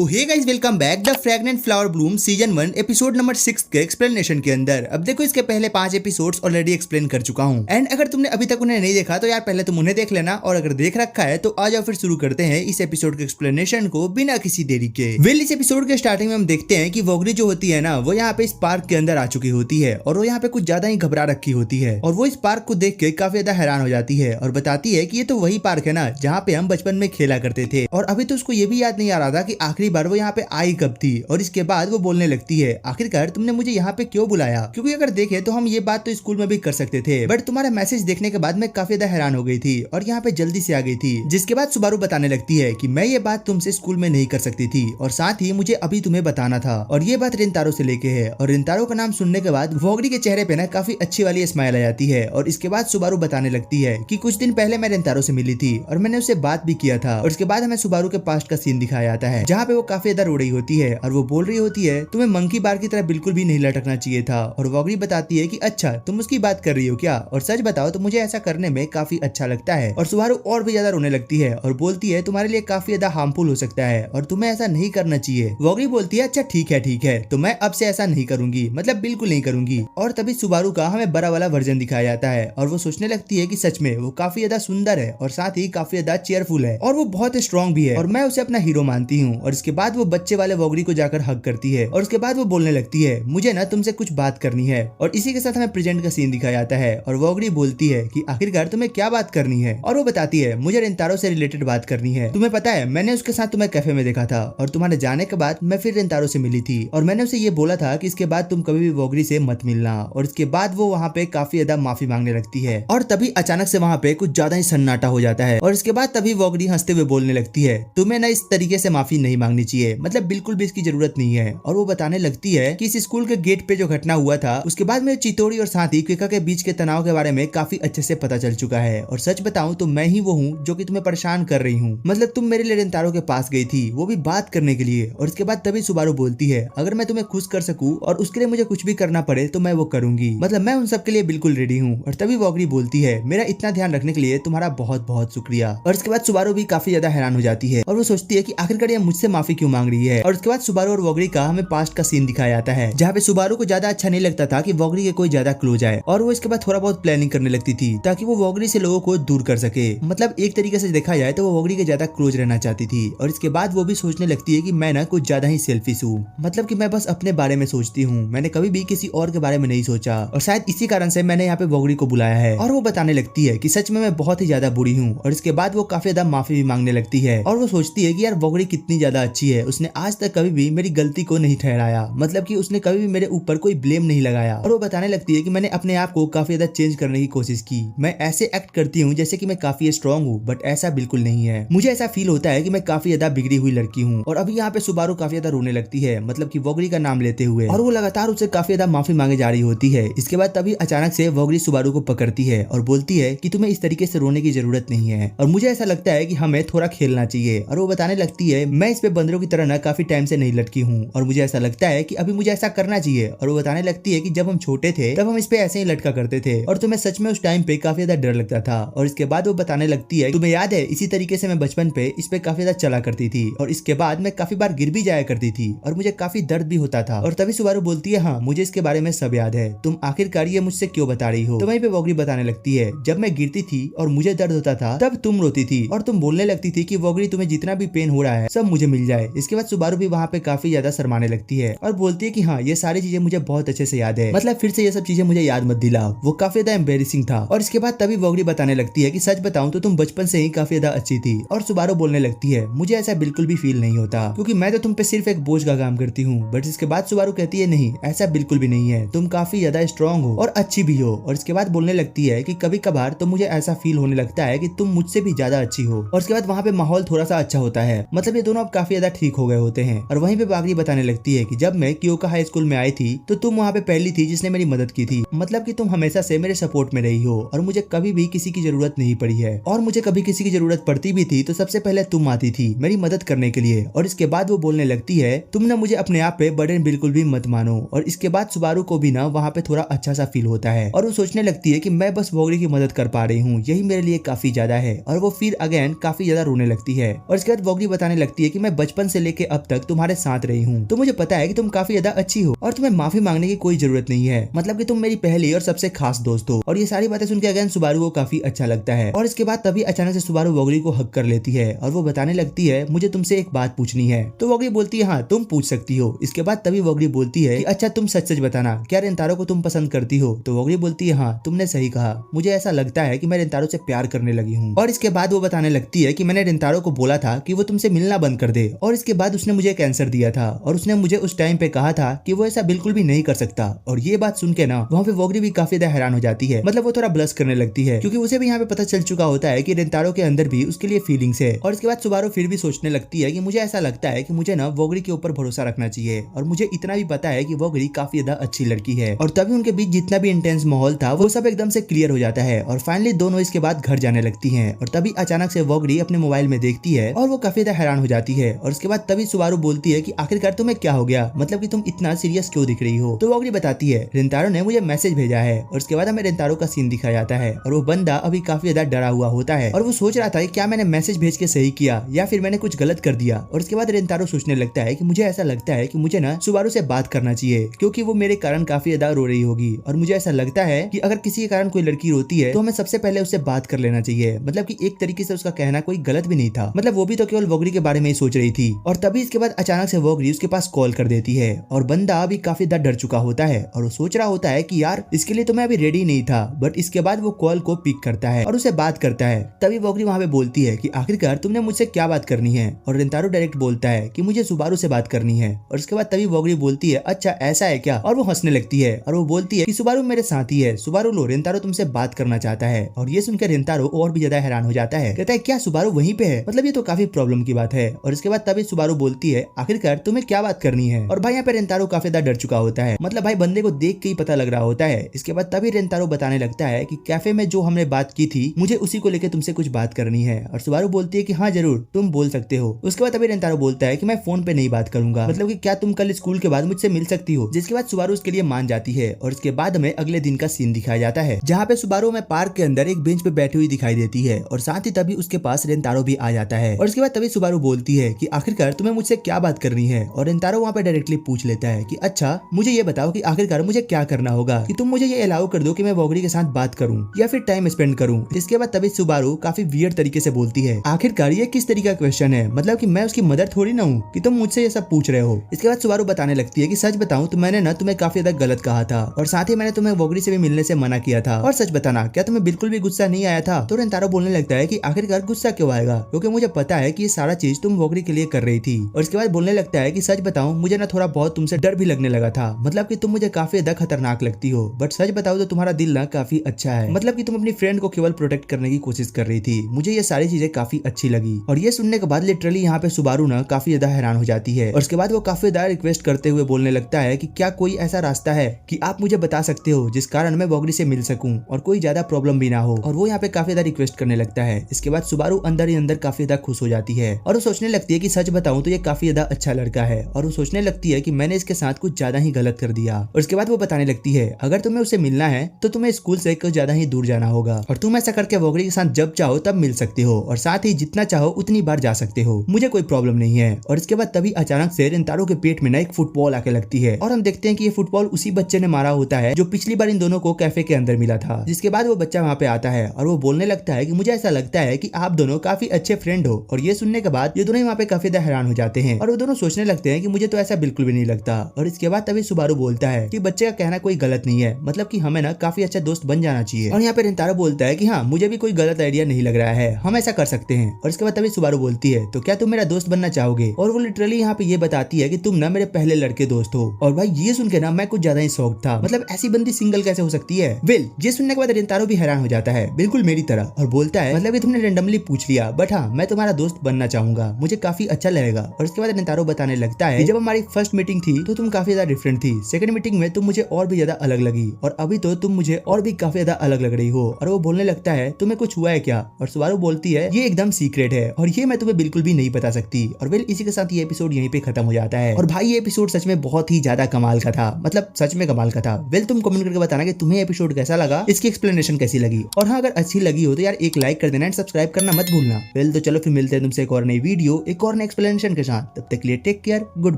तो hey guys, welcome back the fragrant flower bloom season 1 episode number 6 के explanation के अंदर। अब देखो, इसके पहले 5 एपिसोड्स ऑलरेडी एक्सप्लेन कर चुका हूं एंड अगर तुमने अभी तक उन्हें नहीं देखा तो यार पहले तुम उन्हें देख लेना, और अगर देख रखा है तो आ जाओ फिर शुरू करते हैं इस एपिसोड के एक्सप्लेनेशन को बिना किसी देरी के। इस एपिसोड के स्टार्टिंग में हम देखते हैं कि वोगरी जो होती है ना, वो यहाँ पे इस पार्क के अंदर आ चुकी होती है और वो यहाँ पे कुछ ज्यादा ही घबरा रखी होती है और वो इस पार्क को देख के काफी ज्यादा हैरान हो जाती है और बताती है कि ये तो वही पार्क है ना जहाँ पे हम बचपन में खेला करते थे। और अभी तो उसको ये भी याद नहीं आ रहा था कि आखिरी बार वो यहाँ पे आई कब थी। और इसके बाद वो बोलने लगती है, आखिरकार तुमने मुझे यहाँ पे क्यों बुलाया? क्योंकि अगर देखे तो हम ये बात तो स्कूल में भी कर सकते थे, बट तुम्हारा मैसेज देखने के बाद मैं काफी ज्यादा हैरान हो गई थी और यहाँ पे जल्दी से आ गई थी। जिसके बाद सुबारू बताने लगती है कि मैं ये बात तुमसे स्कूल में नहीं कर सकती थी और साथ ही मुझे अभी तुम्हें बताना था, और ये बात रिंतारो से लेके है। और रिंतारो का नाम सुनने के बाद वोगरी के चेहरे पे ना काफी अच्छी वाली स्माइल आ जाती है। और इसके बाद सुबारू बताने लगती है कि कुछ दिन पहले मैं रिंतारो से मिली थी और मैंने उससे बात भी किया था। और इसके बाद हमें सुबारू के पास्ट का सीन दिखाया जाता है जहाँ पे वो काफी ज्यादा रो रही होती है और वो बोल रही होती है, तुम्हें मंकी बार की तरह बिल्कुल भी नहीं लटकना चाहिए था। और वोगरी बताती है कि अच्छा तुम उसकी बात कर रही हो क्या, और सच बताओ तो मुझे ऐसा करने में काफी अच्छा लगता है। और सुबारू और भी ज्यादा रोने लगती है और बोलती है तुम्हारे लिए काफी ज्यादा हार्मफुल हो सकता है और तुम्हें ऐसा नहीं करना चाहिए। वोगरी बोलती है अच्छा ठीक है तो मैं अब से ऐसा नहीं करूंगी, मतलब बिल्कुल नहीं करूंगी। और तभी सुबारू का हमें बड़ा वाला वर्जन दिखाया जाता है और वो सोचने लगती है कि सच में वो काफी ज्यादा सुंदर है और साथ ही काफी ज्यादा चेयरफुल है और वो बहुत स्ट्रॉन्ग भी है और मैं उसे अपना हीरो मानती हूँ। और इसके बाद वो बच्चे वाले वोगरी को जाकर हग करती है और उसके बाद वो बोलने लगती है, मुझे ना तुमसे कुछ बात करनी है। और इसी के साथ हमें प्रेजेंट का सीन दिखाया जाता है और वोगरी बोलती है कि आखिरकार तुम्हें क्या बात करनी है। और वो बताती है, मुझे रिंतारो से रिलेटेड बात करनी है। तुम्हें पता है मैंने उसके साथ तुम्हें कैफे में देखा था और तुम्हारे जाने के बाद मैं फिर रिंतारो से मिली थी और मैंने उसे ये बोला था कि इसके बाद तुम कभी भी वोगरी से मत मिलना। और इसके बाद वो वहाँ पे काफी ज्यादा माफी मांगने लगती है और तभी अचानक से वहाँ पे कुछ ज्यादा ही सन्नाटा हो जाता है। और इसके बाद तभी वोगरी हंसते हुए बोलने लगती है, तुम्हें ना इस तरीके से माफी नहीं मांगनी चाहिए, मतलब बिल्कुल भी इसकी जरूरत नहीं है। और वो बताने लगती है कि इस स्कूल के गेट पे जो घटना हुआ था उसके बाद में चितोड़ी और साथ ही क्विका के बीच के तनाव के बारे में काफी अच्छे से पता चल चुका है। और सच बताऊं तो मैं ही वो हूँ जो कि तुम्हें परेशान कर रही हूँ, मतलब तुम मेरे लिए रिंतारो के पास गई थी वो भी बात करने के लिए। और इसके बाद तभी सुबारू बोलती है, अगर मैं तुम्हें खुश कर सकूं और उसके लिए मुझे कुछ भी करना पड़े तो मैं वो करूंगी, मतलब मैं उन सब के लिए बिल्कुल रेडी हूँ। और तभी वोगरी बोलती है, मेरा इतना ध्यान रखने के लिए तुम्हारा बहुत बहुत शुक्रिया। और इसके बाद सुबारू भी काफी ज्यादा हैरान हो जाती है और वो सोचती है कि आखिरकार ये मुझसे माफी क्यों मांग रही है। और उसके बाद सुबारू और वोगरी का हमें पास्ट का सीन दिखाया जाता है जहाँ पे सुबारू को ज्यादा अच्छा नहीं लगता था कि वोगरी के कोई ज्यादा क्लोज आए और वो इसके बाद थोड़ा बहुत प्लानिंग करने लगती थी ताकि वो वोगरी से लोगों को दूर कर सके। मतलब एक तरीके से देखा जाए तो वो वोगरी के ज्यादा क्लोज रहना चाहती थी। और इसके बाद वो भी सोचने लगती है कि मैं ना कुछ ज्यादा ही सेल्फिश हूँ, मतलब कि मैं बस अपने बारे में सोचती हूँ, मैंने कभी भी किसी और के बारे में नहीं सोचा और शायद इसी कारण से मैंने यहाँ पे वोगरी को बुलाया है। और वो बताने लगती है कि सच में मैं बहुत ही ज्यादा बुरी हूँ। और इसके बाद वो काफी ज्यादा माफी भी मांगने लगती है और वो सोचती है कि यार वोगरी कितनी ज्यादा अच्छी है, उसने आज तक कभी भी मेरी गलती को नहीं ठहराया, मतलब कि उसने कभी भी मेरे ऊपर कोई ब्लेम नहीं लगाया। और वो बताने लगती है कि मैंने अपने आप को काफी ज्यादा चेंज करने की कोशिश की, मैं ऐसे एक्ट करती हूँ जैसे कि मैं काफी स्ट्रॉन्ग हूँ, बट ऐसा बिल्कुल नहीं है, मुझे ऐसा फील होता है कि मैं काफी ज्यादा बिगड़ी हुई लड़की हूँ। और अभी यहाँ पे सुबारू काफी ज्यादा रोने लगती है, मतलब कि वोगरी का नाम लेते हुए, और वो लगातार उससे काफी ज्यादा माफी मांगे जा रही होती है। इसके बाद तभी अचानक से वोगरी सुबारू को पकड़ती है और बोलती है कि तुम्हें इस तरीके से रोने की जरूरत नहीं है और मुझे ऐसा लगता है कि हमें थोड़ा खेलना चाहिए। और वो बताने लगती है, मैं इस पे बंदरों की तरह ना काफी टाइम से नहीं लटकी हूँ और मुझे ऐसा लगता है कि अभी मुझे ऐसा करना चाहिए। और वो बताने लगती है कि जब हम छोटे थे तब हम इस पे ऐसे ही लटका करते थे और तुम्हें सच में उस टाइम पे काफी ज्यादा डर लगता था। और इसके बाद वो बताने लगती है, तुम्हें याद है इसी तरीके से मैं बचपन पे इस पे काफी ज्यादा चला करती थी और इसके बाद मैं काफी बार गिर भी जाया करती थी और मुझे काफी दर्द भी होता था। और तभी सुबारू बोलती है, हाँ मुझे इसके बारे में सब याद है, तुम आखिरकार ये मुझसे क्यों बता रही हो? तो वहीं पे वोगरी बताने लगती है, जब मैं गिरती थी और मुझे दर्द होता था तब तुम रोती थी और तुम बोलने लगती थी कि वोगरी तुम्हें जितना भी पेन हो रहा है सब मुझे मिल जाए। इसके बाद सुबारू भी वहाँ पे काफी ज्यादा शर्माने लगती है और बोलती है कि हाँ ये सारी चीजें मुझे बहुत अच्छे से याद है, मतलब फिर से ये सब चीजें मुझे याद मत दिला, वो काफी ज्यादा एम्बेरेसिंग था। और इसके बाद तभी वोगरी बताने लगती है कि सच बताऊं तो तुम बचपन से ही काफी ज्यादा अच्छी थी। और सुबारू बोलने लगती है, मुझे ऐसा बिल्कुल भी फील नहीं होता क्योंकि मैं तो तुम पे सिर्फ एक बोझ का काम करती हूँ। बट इसके बाद सुबारू कहती है, नहीं ऐसा बिल्कुल भी नहीं है, तुम काफी ज्यादा स्ट्रॉन्ग हो और अच्छी भी हो। और इसके बाद बोलने लगती है कि कभी कभार तो मुझे ऐसा फील होने लगता है कि तुम मुझसे भी ज्यादा अच्छी हो। और इसके बाद वहाँ पे माहौल थोड़ा सा अच्छा होता है, मतलब ये दोनों अब काफी ज्यादा ठीक हो गए होते हैं। और वहीं पे बागरी बताने लगती है कि जब मैं क्योका हाई स्कूल में आई थी तो तुम वहाँ पे पहली थी जिसने मेरी मदद की थी, मतलब कि तुम हमेशा से मेरे सपोर्ट में रही हो और मुझे कभी भी किसी की जरूरत नहीं पड़ी है। और मुझे कभी किसी की जरूरत पड़ती भी थी तो सबसे पहले तुम आती थी मेरी मदद करने के लिए। और इसके बाद वो बोलने लगती है, तुम ना मुझे अपने आप पे बर्डन बिल्कुल भी मत मानो। और इसके बाद सुबारू को भी ना वहाँ पे थोड़ा अच्छा सा फील होता है और वो सोचने लगती है कि मैं बस वोगरी की मदद कर पा रही हूँ, यही मेरे लिए काफी ज्यादा है। और वो फिर अगेन काफी ज्यादा रोने लगती है। और इसके बाद वोगरी बताने लगती है कि मैं बचपन से लेके अब तक तुम्हारे साथ रही हूँ, तो मुझे पता है कि तुम काफी ज्यादा अच्छी हो और तुम्हें माफी मांगने की कोई जरूरत नहीं है, मतलब कि तुम मेरी पहली और सबसे खास दोस्त हो। और ये सारी बातें सुनकर अगेन सुबारू को काफी अच्छा लगता है और इसके बाद तभी अचानक से सुबारू वोगरी को हक कर लेती है और वो बताने लगती है मुझे तुमसे एक बात पूछनी है। तो वोगरी बोलती है हाँ तुम पूछ सकती हो। इसके बाद तभी वोगरी बोलती है कि अच्छा तुम सच सच बताना, क्या रेंतारो को तुम पसंद करती हो? तो वोगरी बोलती है हाँ तुमने सही कहा, मुझे ऐसा लगता है कि मैं रेंतारो से प्यार करने लगी हूँ। और इसके बाद वो बताने लगती है कि मैंने रेंतारो को बोला था कि वो तुमसे मिलना बंद कर दे और इसके बाद उसने मुझे एक आंसर दिया था और उसने मुझे उस टाइम पे कहा था कि वो ऐसा बिल्कुल भी नहीं कर सकता। और ये बात सुन के ना वहाँ पे वोगरी भी काफी ज्यादा हैरान हो जाती है, मतलब वो थोड़ा ब्लश करने लगती है क्योंकि उसे भी यहाँ पे पता चल चुका होता है कि रेंतारो के अंदर भी उसके लिए फीलिंग्स है। और इसके बाद सुबारू फिर भी सोचने लगती है कि मुझे ऐसा लगता है कि मुझे ना वोगरी के ऊपर भरोसा रखना चाहिए और मुझे इतना भी पता है कि वोगरी काफी ज्यादा अच्छी लड़की है। और तभी उनके बीच जितना भी इंटेंस माहौल था वो सब एकदम से क्लियर हो जाता है और फाइनली दोनों इसके बाद घर जाने लगती हैं। और तभी अचानक से वोगरी अपने मोबाइल में देखती है और वो काफी ज्यादा हैरान हो जाती है। और उसके बाद तभी सुबारू बोलती है कि आखिरकार तुम्हें क्या हो गया, मतलब कि तुम इतना सीरियस क्यों दिख रही हो? तो वोगरी बताती है रेंतारो ने मुझे मैसेज भेजा है। और उसके बाद हमें रेंतारो का सीन दिखाया जाता है और वो बंदा अभी काफी ज्यादा डरा हुआ होता है और वो सोच रहा था क्या मैंने मैसेज भेज के सही किया या फिर मैंने कुछ गलत कर दिया। और उसके बाद रेंतारो सोचने लगता है कि मुझे ऐसा लगता है कि मुझे ना सुबारू से बात करना चाहिए क्योंकि वो मेरे कारण काफी ज्यादा रो रही होगी और मुझे ऐसा लगता है कि अगर किसी के कारण कोई लड़की रोती है तो हमें सबसे पहले उससे बात कर लेना चाहिए। मतलब कि एक तरीके से उसका कहना कोई गलत भी नहीं था, मतलब वो भी तो केवल वोगरी के बारे में ही सोच रही थी। और तभी इसके बाद अचानक से वोगरी उसके पास कॉल कर देती है और बंदा अभी काफी ज्यादा डर चुका होता है और वो सोच रहा होता है कि यार इसके लिए तो मैं अभी रेडी नहीं था। बट इसके बाद वो कॉल को पिक करता है और उसे बात करता है। तभी वोगरी वहाँ पे बोलती है कि आखिरकार तुमने मुझसे क्या बात करनी है? और रेंतारो डायरेक्ट बोलता है कि मुझे सुबारू से बात करनी है। और उसके बाद तभी वोगरी बोलती है अच्छा ऐसा है क्या? और वो हंसने लगती है और वो बोलती है कि सुबारू मेरे साथी है, सुबारू लो रेंतारो तुमसे बात करना चाहता है। और ये सुनकर रेंतारो और भी ज्यादा हैरान हो जाता है, कहता है क्या सुबारू वहीं पे है? मतलब ये तो काफी प्रॉब्लम की बात है। और इसके बाद तभी सुबारू बोलती है आखिरकार तुम्हें क्या बात करनी है? और भाई यहाँ पे रेंतारो काफी ज्यादा डर चुका होता है, मतलब भाई बंदे को देख के ही पता लग रहा होता है। इसके बाद तभी रेंतारो बताने लगता है कि कैफे में जो हमने बात की थी मुझे उसी को लेकर तुमसे कुछ बात करनी है। और सुबारू बोलती है कि हाँ जरूर तुम बोल सकते हो। उसके बाद तभी रेंतारो बोलता है कि मैं फोन पे नहीं बात करूंगा, मतलब कि क्या तुम कल स्कूल के बाद मुझसे मिल सकती हो? जिसके बाद सुबारू उसके लिए मान जाती है। और इसके बाद हमें अगले दिन का सीन दिखाया जाता है जहाँ पे सुबारू में पार्क के अंदर एक बेंच पे बैठी हुई दिखाई देती है और साथ ही तभी उसके पास रेंतारो भी आ जाता है। और इसके बाद तभी सुबारू बोलती है कि आखिरकार तुम्हें मुझसे क्या बात करनी है? और रेंतारो वहाँ पे डायरेक्टली पूछ लेता है कि अच्छा मुझे ये बताओ कि आखिरकार मुझे क्या करना होगा कि तुम मुझे ये अलाउ कर दो कि मैं वोगरी के साथ बात करूं या फिर टाइम स्पेंड करूं। इसके बाद तभी सुबारू काफी वियर्ड तरीके से बोलती है आखिरकार ये किस तरीके का क्वेश्चन है, मतलब कि मैं उसकी मदर थोड़ी ना हूँ कि तुम मुझसे ये सब पूछ रहे हो। इसके बाद सुबारू बताने लगती है कि सच बताऊं तो मैंने ना तुम्हें काफी ज्यादा गलत कहा था और साथ ही मैंने तुम्हें वोगरी से भी मिलने से मना किया था। और सच बताना क्या तुम्हें बिल्कुल भी गुस्सा नहीं आया था? तो रेंतारो बोलने लगता है कि आखिरकार गुस्सा क्यों आएगा, क्योंकि मुझे पता है कि ये सारा चीज तुम वोगरी के लिए कर रही थी। और इसके बाद बोलने लगता है कि सच बताऊं मुझे ना थोड़ा बहुत तुमसे डर भी लगने लगा था, मतलब कि तुम मुझे काफी ज्यादा खतरनाक लगती हो। बट सच बताओ तो तुम्हारा दिल ना काफी अच्छा है, मतलब कि तुम अपनी फ्रेंड को केवल प्रोटेक्ट करने की कोशिश कर रही थी। मुझे ये सारी चीजें काफी अच्छी लगी। और ये सुनने के बाद लिटरली यहाँ पे सुबारू ना काफी ज्यादा हैरान हो जाती है। और उसके बाद वो काफी ज्यादा रिक्वेस्ट करते हुए बोलने लगता है कि क्या कोई ऐसा रास्ता है कि आप मुझे बता सकते हो जिस कारण मैं वोगरी से मिल सकूं और कोई ज्यादा प्रॉब्लम भी ना हो। और वो यहाँ पे काफी ज्यादा रिक्वेस्ट करने लगता है। इसके बाद सुबारू अंदर ही अंदर काफी ज्यादा खुश हो जाती है और वो सोचने लगती है कि सच बताऊं तो ये काफी ज्यादा अच्छा लड़का है। और वो सोचने लगती है कि मैंने इसके साथ कुछ ज्यादा ही गलत कर दिया। और उसके बाद वो बताने लगती है अगर तुम्हें उसे मिलना है तो तुम्हें स्कूल से कुछ ज्यादा ही दूर जाना होगा और तुम ऐसा करके वोगरी के साथ जब चाहो तब मिल सकते हो और साथ ही जितना चाहो उतनी बार जा सकते हो, मुझे कोई प्रॉब्लम नहीं है। और इसके बाद तभी अचानक से रेंतारो के पेट में ना एक फुटबॉल आके लगती है और हम देखते हैं कि ये फुटबॉल उसी बच्चे ने मारा होता है जो पिछली बार इन दोनों को कैफे के अंदर मिला था। जिसके बाद वो बच्चा वहाँ पे आता है और वो बोलने लगता है कि मुझे ऐसा लगता है कि आप दोनों काफी अच्छे फ्रेंड हो। और ये सुनने के बाद ये दोनों ही वहाँ पे काफी ज्यादा हैरान हो जाते हैं और वो दोनों सोचने लगते हैं कि मुझे तो ऐसा बिल्कुल भी नहीं लगता। और इसके बाद तभी सुबारू बोलता है कि बच्चे का कहना कोई गलत नहीं है, मतलब कि हमें ना काफी अच्छा दोस्त बन जाना चाहिए। और यहाँ पे रेंतारो बोलता है कि हाँ मुझे भी कोई गलत आइडिया नहीं लग रहा है, हम ऐसा कर सकते हैं। और इसके बाद तभी सुबारू बोलती है तो क्या तुम मेरा दोस्त बनना चाहोगे? और वो लिटरली यहाँ पे ये बताती है कि तुम ना मेरे पहले लड़के दोस्त हो। और भाई ये सुन के ना मैं कुछ ज्यादा ही शॉक था, मतलब ऐसी बंदी सिंगल कैसे हो सकती है? वेल ये सुनने के बाद रेंतारो भी हैरान हो जाता है बिल्कुल मेरी तरह और बोलता है मतलब कि तुमने रेंडमली पूछ लिया, बट हाँ मैं तुम्हारा दोस्त बनना चाहूंगा, मुझे काफी अच्छा लगेगा। और उसके बाद रेंतारो बताने लगता है जब हमारी फर्स्ट मीटिंग थी तो तुम काफी ज्यादा डिफरेंट थी, सेकंड मीटिंग में तुम मुझे और भी ज्यादा अलग लगी और अभी तो तुम मुझे और भी काफी ज्यादा अलग लग रही हो। और वो बोलने लगता है तुम्हें कुछ हुआ है क्या? और सुबारू बोलती है ये एकदम सीक्रेट है और ये मैं तुम्हें बिल्कुल भी नहीं बता सकती। और वेल इसी के साथ ये एपिसोड यहीं पे खत्म हो जाता है। और भाई ये एपिसोड सच में बहुत ही ज्यादा कमाल का था, मतलब सच में कमाल का था। वेल तुम कमेंट करके बताना कि तुम्हें एपिसोड कैसा लगा, इसकी एक्सप्लेनेशन कैसी लगी। और हाँ अगर अच्छी लगी हो तो यार एक लाइक कर देना एंड सब्सक्राइब करना मत भूलना। वेल तो चलो फिर मिलते हैं तुमसे एक और नई वीडियो एक और नए एक्सप्लेनेशन के साथ। तब तक के लिए टेक केयर, गुड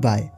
बाय।